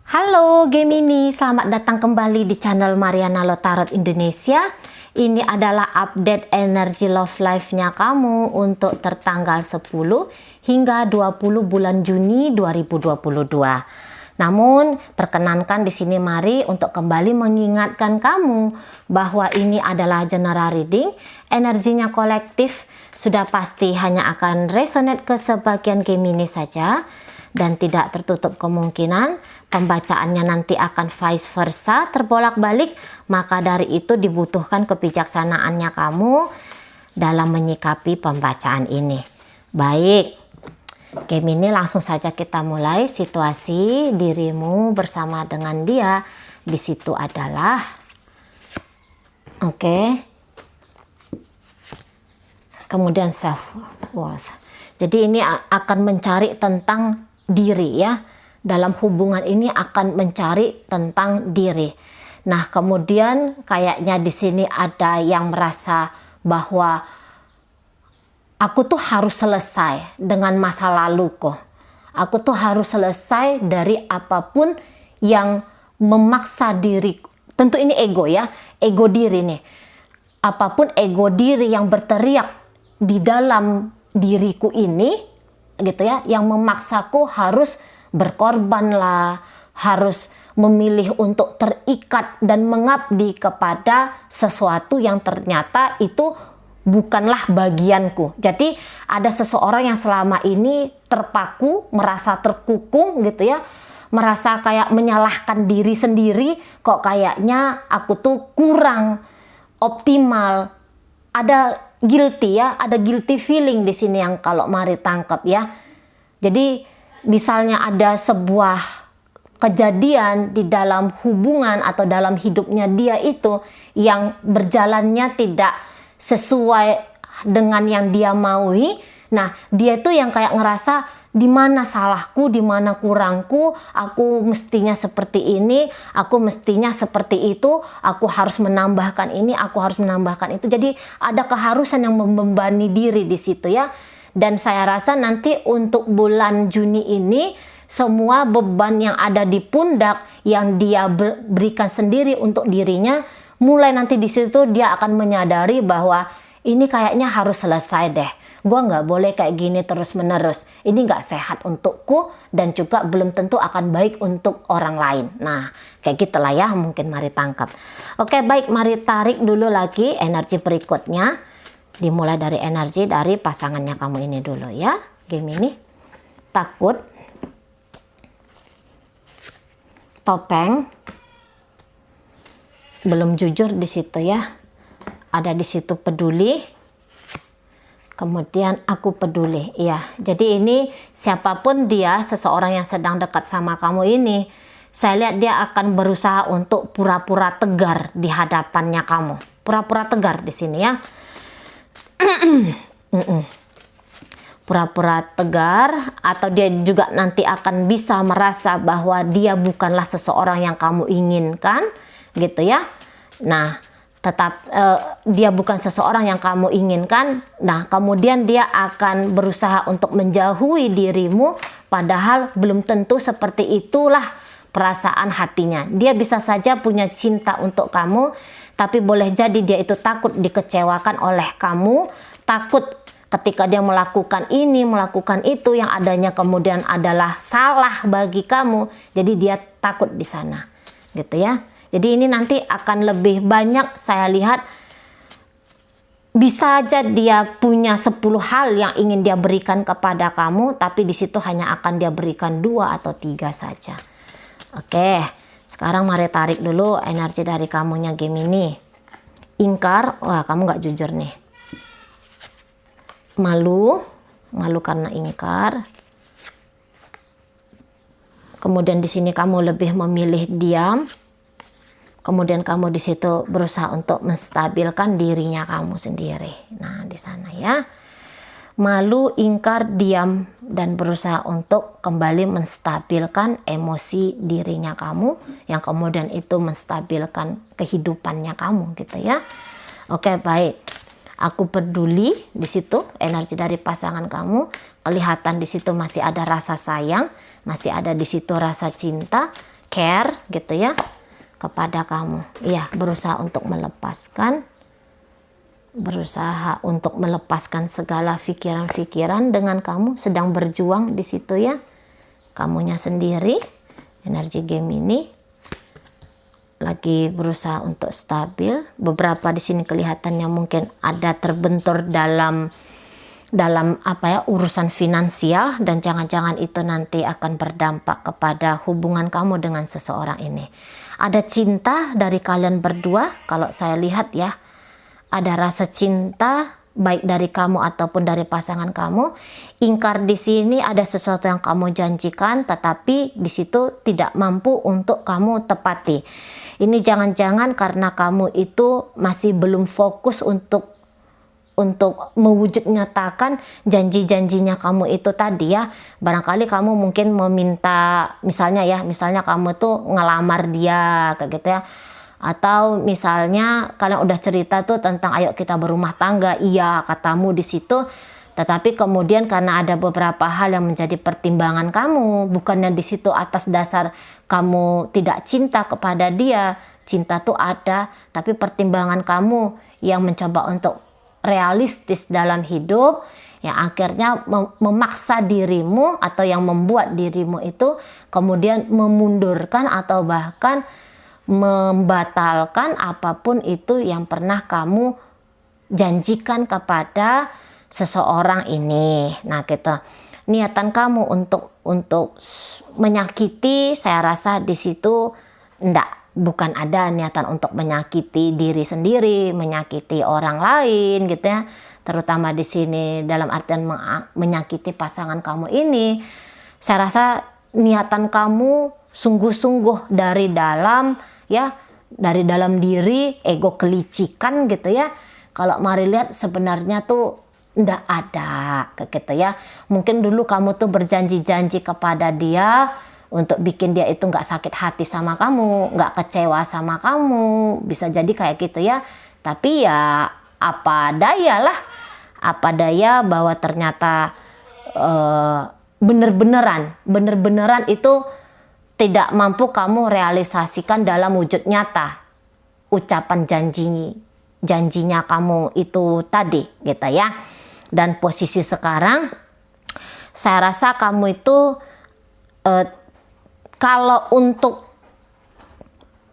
Halo Gemini, selamat datang kembali di channel Mariana Lotarot Indonesia. Ini adalah update energi love life-nya kamu untuk tertanggal 10 hingga 20 bulan Juni 2022. Namun, perkenankan di sini mari untuk kembali mengingatkan kamu bahwa ini adalah general reading, energinya kolektif, sudah pasti hanya akan resonate ke sebagian Gemini saja. Dan tidak tertutup kemungkinan pembacaannya nanti akan vice versa, terbolak-balik. Maka dari itu dibutuhkan kebijaksanaannya kamu dalam menyikapi pembacaan ini. Baik, Gemini, langsung saja kita mulai. Situasi dirimu bersama dengan dia di situ adalah kemudian self worth. Jadi ini akan mencari tentang diri ya. Dalam hubungan ini akan mencari tentang diri. Nah, kemudian kayaknya di sini ada yang merasa bahwa aku tuh harus selesai dengan masa laluku. Aku tuh harus selesai dari apapun yang memaksa diri. Tentu ini ego ya, ego diri nih. Apapun ego diri yang berteriak di dalam diriku ini gitu ya, yang memaksaku harus berkorban lah, harus memilih untuk terikat dan mengabdi kepada sesuatu yang ternyata itu bukanlah bagianku. Jadi ada seseorang yang selama ini terpaku, merasa terkukung gitu ya, merasa kayak menyalahkan diri sendiri, kok kayaknya aku tuh kurang optimal. Ada guilty ya, ada guilty feeling di sini yang kalau mari tangkap ya. Jadi misalnya ada sebuah kejadian di dalam hubungan atau dalam hidupnya dia itu yang berjalannya tidak sesuai dengan yang dia maui. Nah, dia itu yang kayak ngerasa di mana salahku, di mana kurangku, aku mestinya seperti ini, aku mestinya seperti itu, aku harus menambahkan ini, aku harus menambahkan itu. Jadi ada keharusan yang membebani diri di situ ya. Dan saya rasa nanti untuk bulan Juni ini semua beban yang ada di pundak yang dia berikan sendiri untuk dirinya, mulai nanti di situ dia akan menyadari bahwa ini kayaknya harus selesai deh. Gue nggak boleh kayak gini terus-menerus. Ini nggak sehat untukku dan juga belum tentu akan baik untuk orang lain. Nah, kayak gitulah ya, mungkin mari tangkap. Oke, baik, mari tarik dulu lagi energi berikutnya. Dimulai dari energi dari pasangannya kamu ini dulu ya, Gemini. Takut, topeng, belum jujur di situ ya. Ada di situ peduli. Kemudian aku peduli, ya. Jadi ini siapapun dia, seseorang yang sedang dekat sama kamu ini, saya lihat dia akan berusaha untuk pura-pura tegar di hadapannya kamu. Pura-pura tegar di sini ya. Pura-pura tegar, atau dia juga nanti akan bisa merasa bahwa dia bukanlah seseorang yang kamu inginkan, gitu ya. Nah, tetap dia bukan seseorang yang kamu inginkan. Nah, kemudian dia akan berusaha untuk menjauhi dirimu, padahal belum tentu seperti itulah perasaan hatinya. Dia bisa saja punya cinta untuk kamu, tapi boleh jadi dia itu takut dikecewakan oleh kamu, takut ketika dia melakukan ini, melakukan itu, yang adanya kemudian adalah salah bagi kamu. Jadi dia takut di sana, gitu ya. Jadi ini nanti akan lebih banyak saya lihat, bisa aja dia punya 10 hal yang ingin dia berikan kepada kamu, tapi di situ hanya akan dia berikan 2 atau 3 saja. Oke, sekarang mari tarik dulu energi dari kamunya Gemini. Ingkar, wah kamu nggak jujur nih. Malu karena ingkar. Kemudian di sini kamu lebih memilih diam. Kemudian kamu di situ berusaha untuk menstabilkan dirinya kamu sendiri. Nah, di sana ya. Malu, ingkar, diam, dan berusaha untuk kembali menstabilkan emosi dirinya kamu, yang kemudian itu menstabilkan kehidupannya kamu gitu ya. Oke, baik. Aku peduli di situ, energi dari pasangan kamu. Kelihatan di situ masih ada rasa sayang, masih ada di situ rasa cinta. care gitu ya kepada kamu. Iya, berusaha untuk melepaskan segala pikiran-pikiran dengan kamu sedang berjuang di situ ya. Kamunya sendiri, energi Gemini lagi berusaha untuk stabil. Beberapa di sini kelihatannya mungkin ada terbentur dalam urusan finansial, dan jangan-jangan itu nanti akan berdampak kepada hubungan kamu dengan seseorang ini. Ada cinta dari kalian berdua kalau saya lihat ya. Ada rasa cinta baik dari kamu ataupun dari pasangan kamu. Ingkar di sini ada sesuatu yang kamu janjikan tetapi di situ tidak mampu untuk kamu tepati. Ini jangan-jangan karena kamu itu masih belum fokus untuk mewujud nyatakan janji-janjinya kamu itu tadi ya. Barangkali kamu mungkin meminta, misalnya kamu tuh ngelamar dia kayak gitu ya. Atau misalnya kalian udah cerita tuh tentang ayo kita berumah tangga, iya katamu di situ, tetapi kemudian karena ada beberapa hal yang menjadi pertimbangan kamu, bukannya di situ atas dasar kamu tidak cinta kepada dia, cinta tuh ada, tapi pertimbangan kamu yang mencoba untuk realistis dalam hidup, yang akhirnya memaksa dirimu atau yang membuat dirimu itu kemudian memundurkan atau bahkan membatalkan apapun itu yang pernah kamu janjikan kepada seseorang ini. Nah gitu, niatan kamu untuk menyakiti, saya rasa di situ bukan ada niatan untuk menyakiti diri sendiri, menyakiti orang lain gitu ya. Terutama di sini dalam artian menyakiti pasangan kamu ini. Saya rasa niatan kamu sungguh-sungguh dari dalam diri, ego kelicikan gitu ya. Kalau mari lihat sebenarnya tuh ndak ada gitu ya. Mungkin dulu kamu tuh berjanji-janji kepada dia untuk bikin dia itu nggak sakit hati sama kamu, nggak kecewa sama kamu, bisa jadi kayak gitu ya. Tapi ya apa daya bahwa ternyata bener-beneran itu tidak mampu kamu realisasikan dalam wujud nyata ucapan janjinya kamu itu tadi gitu ya. Dan posisi sekarang saya rasa kamu itu kalau untuk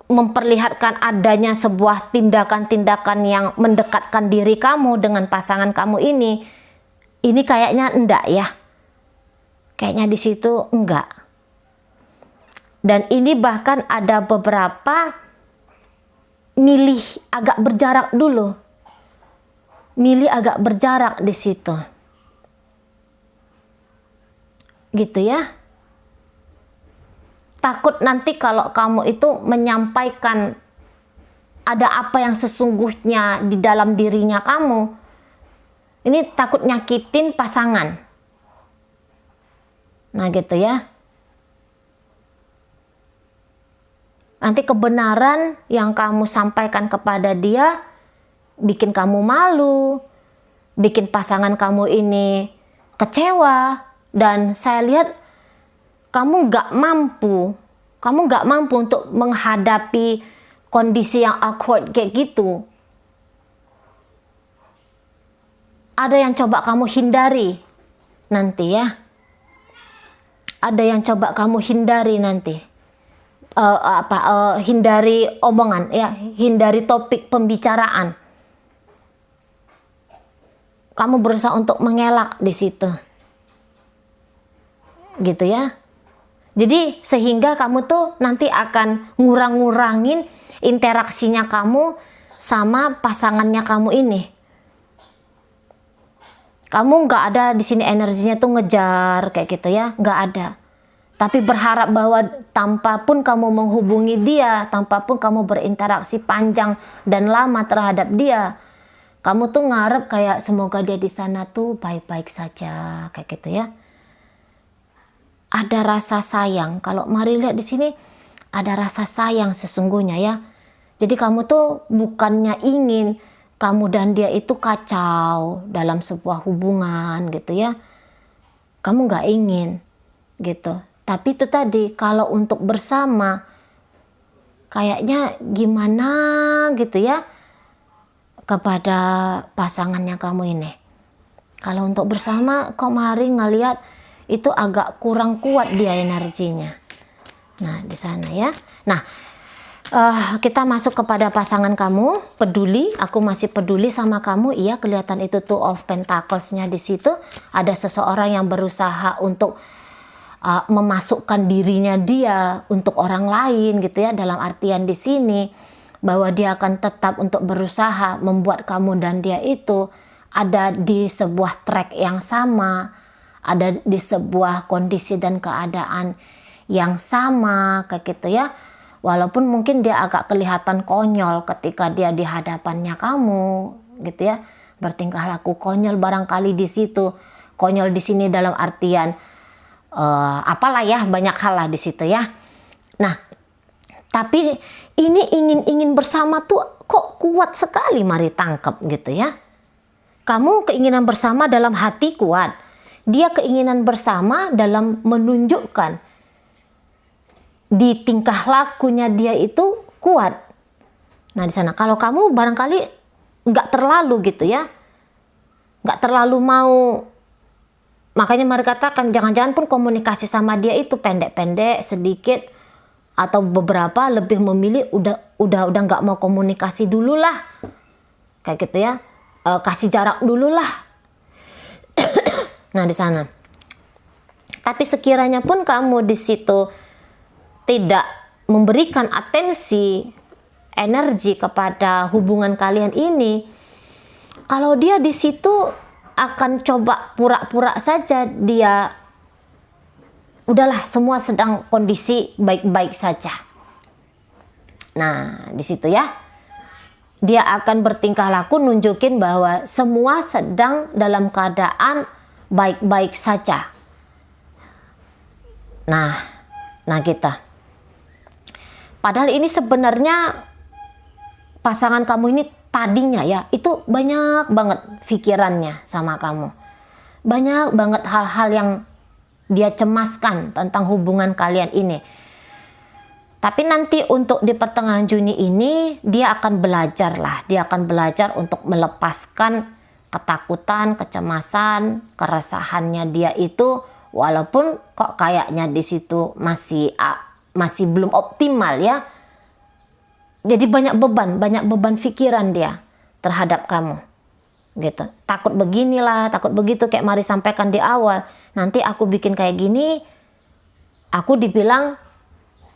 memperlihatkan adanya sebuah tindakan-tindakan yang mendekatkan diri kamu dengan pasangan kamu ini kayaknya enggak ya. Kayaknya di situ enggak. Dan ini bahkan ada beberapa milih agak berjarak dulu. Milih agak berjarak di situ. Gitu ya. Takut nanti kalau kamu itu menyampaikan ada apa yang sesungguhnya di dalam dirinya kamu. Ini takut nyakitin pasangan. Nah gitu ya. Nanti kebenaran yang kamu sampaikan kepada dia bikin kamu malu, bikin pasangan kamu ini kecewa, dan saya lihat kamu nggak mampu untuk menghadapi kondisi yang awkward kayak gitu. Ada yang coba kamu hindari nanti ya. Ada yang coba kamu hindari nanti. Hindari omongan ya, hindari topik pembicaraan. Kamu berusaha untuk mengelak di situ. Gitu ya. Jadi sehingga kamu tuh nanti akan ngurangin interaksinya kamu sama pasangannya kamu ini. Kamu nggak ada di sini energinya tuh ngejar kayak gitu ya, nggak ada. Tapi berharap bahwa tanpa pun kamu menghubungi dia, tanpa pun kamu berinteraksi panjang dan lama terhadap dia, kamu tuh ngarep kayak semoga dia di sana tuh baik-baik saja kayak gitu ya. Ada rasa sayang. Kalau mari lihat di sini ada rasa sayang sesungguhnya ya. Jadi kamu tuh bukannya ingin kamu dan dia itu kacau dalam sebuah hubungan gitu ya. Kamu nggak ingin gitu. Tapi itu tadi, kalau untuk bersama kayaknya gimana gitu ya kepada pasangannya kamu ini. Kalau untuk bersama kok Mari ngelihat itu agak kurang kuat dia energinya. Nah, di sana ya. Nah, kita masuk kepada pasangan kamu, peduli, aku masih peduli sama kamu. Iya, kelihatan itu Two of Pentacles-nya di situ. Ada seseorang yang berusaha untuk memasukkan dirinya dia untuk orang lain gitu ya, dalam artian di sini bahwa dia akan tetap untuk berusaha membuat kamu dan dia itu ada di sebuah track yang sama, ada di sebuah kondisi dan keadaan yang sama kayak gitu ya. Walaupun mungkin dia agak kelihatan konyol ketika dia di hadapannya kamu gitu ya, bertingkah laku konyol barangkali di situ. Konyol di sini dalam artian apalah ya, banyak hal lah di situ ya. Nah, tapi ini ingin bersama tuh kok kuat sekali, Mari tangkap gitu ya. Kamu keinginan bersama dalam hati kuat, dia keinginan bersama dalam menunjukkan di tingkah lakunya dia itu kuat. Nah, di sana kalau kamu barangkali nggak terlalu gitu ya, nggak terlalu mau. Makanya Mari katakan jangan-jangan pun komunikasi sama dia itu pendek-pendek sedikit, atau beberapa lebih memilih udah nggak mau komunikasi dulu lah, kayak gitu ya, kasih jarak dulu lah. Nah, di sana. Tapi sekiranya pun kamu di situ tidak memberikan atensi, energi kepada hubungan kalian ini, kalau dia di situ akan coba pura-pura saja dia udahlah semua sedang kondisi baik-baik saja. Nah, di situ ya. Dia akan bertingkah laku nunjukin bahwa semua sedang dalam keadaan baik-baik saja. Nah kita. Padahal ini sebenarnya pasangan kamu ini tadinya ya itu banyak banget pikirannya sama kamu, banyak banget hal-hal yang dia cemaskan tentang hubungan kalian ini. Tapi nanti untuk di pertengahan Juni ini dia akan belajar lah, dia akan belajar untuk melepaskan ketakutan, kecemasan, keresahannya dia itu, walaupun kok kayaknya di situ masih belum optimal ya. Jadi banyak beban pikiran dia terhadap kamu gitu. Takut beginilah, takut begitu, kayak Mari sampaikan di awal. Nanti aku bikin kayak gini, aku dibilang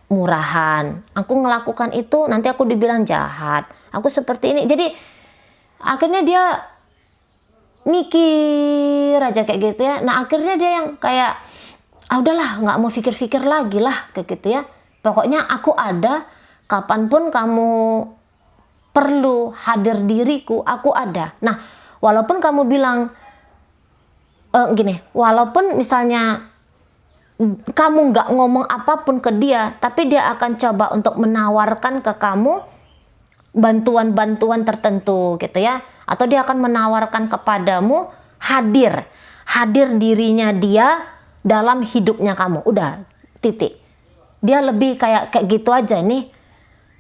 murahan. Aku ngelakukan itu, nanti aku dibilang jahat. Aku seperti ini. Jadi akhirnya dia mikir aja kayak gitu ya. Nah, akhirnya dia yang kayak udahlah, nggak mau pikir-pikir lagi lah kayak gitu ya. Pokoknya aku ada. Kapanpun kamu perlu hadir diriku, aku ada. Nah, walaupun kamu bilang gini, walaupun misalnya kamu nggak ngomong apapun ke dia, tapi dia akan coba untuk menawarkan ke kamu bantuan-bantuan tertentu gitu ya. Atau dia akan menawarkan kepadamu hadir dirinya dia dalam hidupnya kamu. Udah, titik. Dia lebih kayak gitu aja nih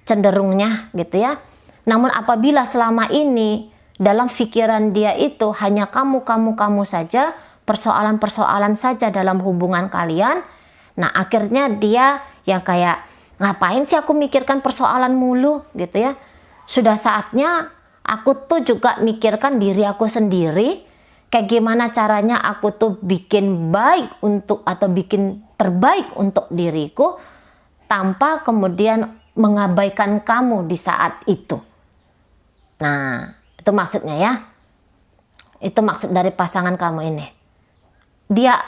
cenderungnya gitu ya. Namun apabila selama ini dalam pikiran dia itu hanya kamu saja, persoalan-persoalan saja dalam hubungan kalian, nah akhirnya dia yang kayak ngapain sih aku mikirkan persoalan mulu gitu ya. Sudah saatnya aku tuh juga mikirkan diri aku sendiri, kayak gimana caranya aku tuh bikin baik untuk atau bikin terbaik untuk diriku tanpa kemudian mengabaikan kamu di saat itu. Nah, itu maksudnya ya. Itu maksud dari pasangan kamu ini. Dia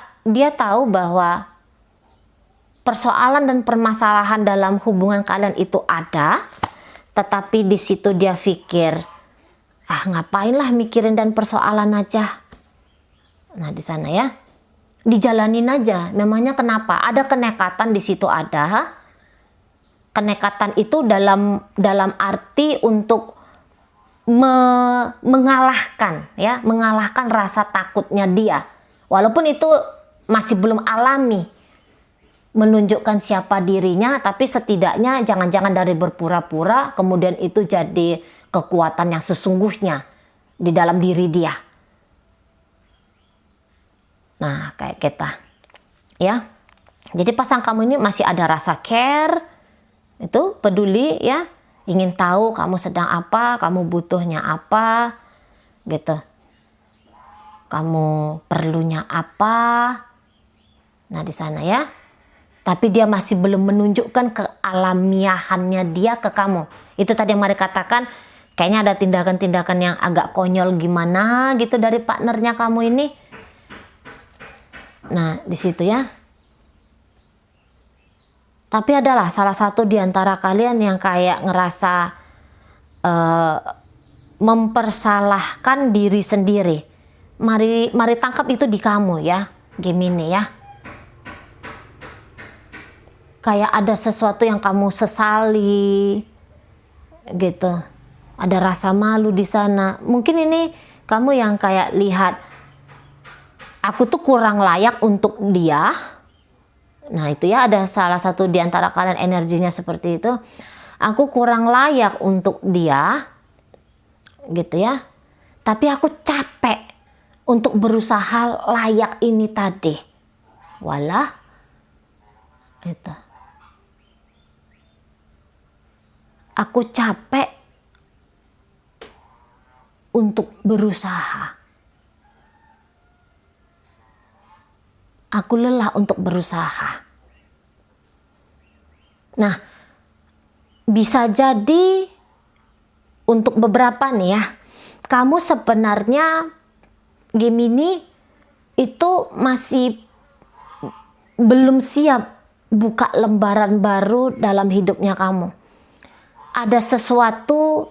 tahu bahwa persoalan dan permasalahan dalam hubungan kalian itu ada, tetapi di situ dia pikir, ngapain lah mikirin dan persoalan aja. Nah, di sana ya. Dijalanin aja. Memangnya kenapa? Ada kenekatan di situ ada. Kenekatan itu dalam arti untuk mengalahkan rasa takutnya dia, walaupun itu masih belum alami menunjukkan siapa dirinya, tapi setidaknya jangan-jangan dari berpura-pura kemudian itu jadi kekuatan yang sesungguhnya di dalam diri dia. Nah, kayak kita ya. Jadi pasang kamu ini masih ada rasa care, itu peduli ya, ingin tahu kamu sedang apa, kamu butuhnya apa gitu, kamu perlunya apa. Nah, di sana ya. Tapi dia masih belum menunjukkan kealamiahannya dia ke kamu. Itu tadi yang Mari katakan, kayaknya ada tindakan-tindakan yang agak konyol gimana gitu dari partnernya kamu ini. Nah, di situ ya. Tapi adalah salah satu di antara kalian yang kayak ngerasa mempersalahkan diri sendiri. Mari tangkap itu di kamu ya, Gemini ya. Kayak ada sesuatu yang kamu sesali gitu. Ada rasa malu di sana. Mungkin ini kamu yang kayak lihat, aku tuh kurang layak untuk dia. Nah, itu ya, ada salah satu di antara kalian energinya seperti itu. Aku kurang layak untuk dia. Gitu ya. Tapi aku capek untuk berusaha layak ini tadi. Walah. Itu. Aku capek untuk berusaha. Aku lelah untuk berusaha. Nah, bisa jadi untuk beberapa nih ya, kamu sebenarnya Gemini itu masih belum siap buka lembaran baru dalam hidupnya kamu. Ada sesuatu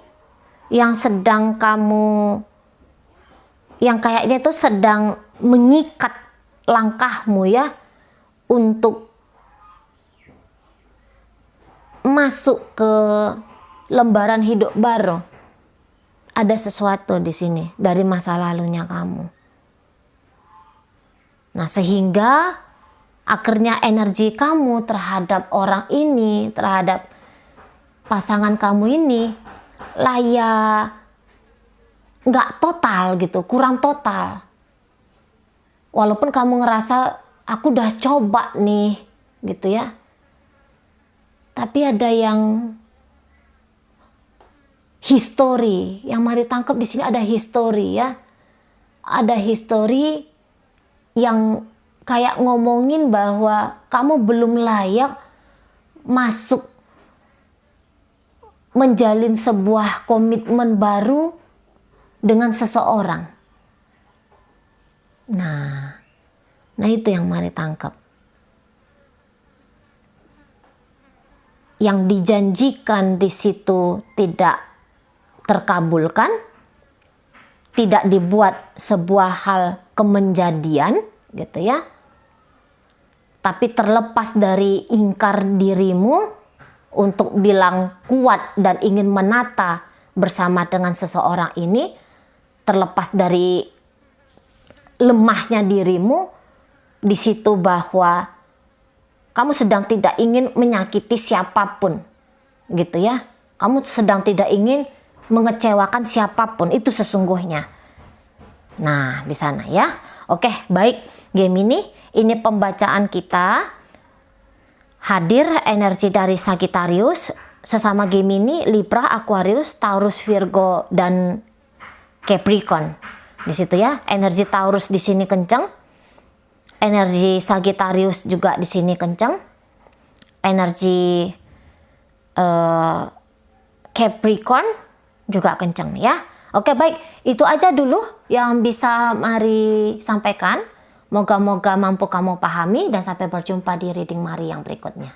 yang sedang kamu, yang kayaknya itu sedang mengikat langkahmu ya untuk masuk ke lembaran hidup baru. Ada sesuatu di sini dari masa lalunya kamu. Nah, sehingga akhirnya energi kamu terhadap orang ini, terhadap pasangan kamu ini lah ya nggak total gitu, kurang total. Walaupun kamu ngerasa aku udah coba nih gitu ya, tapi ada yang history yang Mari tangkap di sini, ada history ya, ada history yang kayak ngomongin bahwa kamu belum layak masuk menjalin sebuah komitmen baru dengan seseorang. Nah itu yang Mari tangkap. Yang dijanjikan di situ tidak terkabulkan, tidak dibuat sebuah hal kemenjadian, gitu ya. Tapi terlepas dari ingkar dirimu untuk bilang kuat dan ingin menata bersama dengan seseorang ini, terlepas dari lemahnya dirimu di situ bahwa kamu sedang tidak ingin menyakiti siapapun, gitu ya. Kamu sedang tidak ingin mengecewakan siapapun, itu sesungguhnya. Nah, di sana ya. Oke, baik Gemini, ini pembacaan kita. Hadir energi dari Sagittarius, sesama Gemini, Libra, Aquarius, Taurus, Virgo, dan Capricorn. Di situ ya, energi Taurus di sini kencang, energi Sagittarius juga di sini kencang, energi Capricorn juga kencang ya. Oke, baik, itu aja dulu yang bisa Mari sampaikan. Moga-moga mampu kamu pahami, dan sampai berjumpa di reading Mari yang berikutnya.